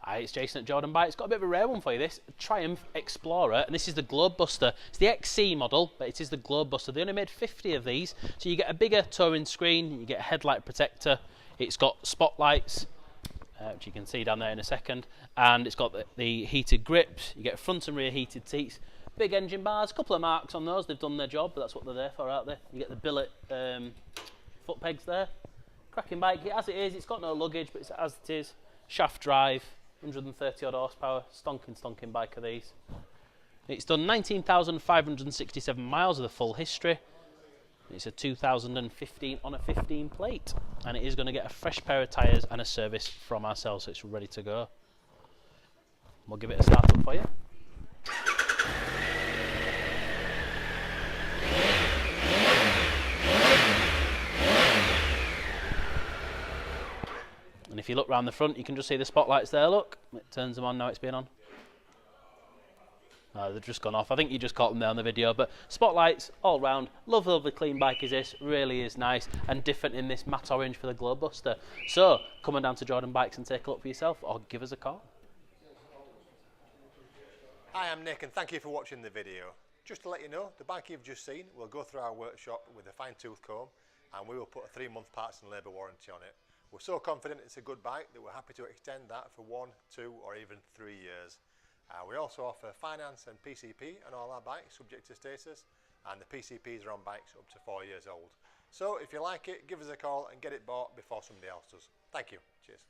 Hi, it's Jason at Jordanbikes. Got a bit of a rare one for you, this Triumph Explorer, and this is the Globebuster. It's the XC model, but it is the Globebuster. They only made 50 of these, so you get a bigger touring screen, you get a headlight protector, it's got spotlights, which you can see down there in a second, and it's got the heated grips, you get front and rear heated seats, big engine bars, a couple of marks on those, they've done their job, but that's what they're there for out there. You get the billet foot pegs there. Cracking bike, as it is, it's got no luggage, but it's as it is. Shaft drive, 130 odd horsepower, stonking bike of these. It's done 19,567 miles of the full history. It's a 2015 on a 15 plate, and it is going to get a fresh pair of tyres and a service from ourselves, so it's ready to go. We'll give it a start up for you. And if you look round the front, you can just see the spotlights there, look. It turns them on, now it's been on. Oh, they've just gone off. I think you just caught them there on the video, but spotlights all round. Lovely clean bike is this, really is nice and different in this matte orange for the Globebuster. So, come on down to Jordanbikes and take a look for yourself, or give us a call. Hi, I'm Nick and thank you for watching the video. Just to let you know, the bike you've just seen will go through our workshop with a fine-tooth comb, and we will put a 3-month parts and labour warranty on it. We're so confident it's a good bike that we're happy to extend that for 1, 2 or even 3 years. We also offer finance and PCP on all our bikes subject to status, and the PCPs are on bikes up to 4 years old. So if you like it, give us a call and get it bought before somebody else does. Thank you. Cheers.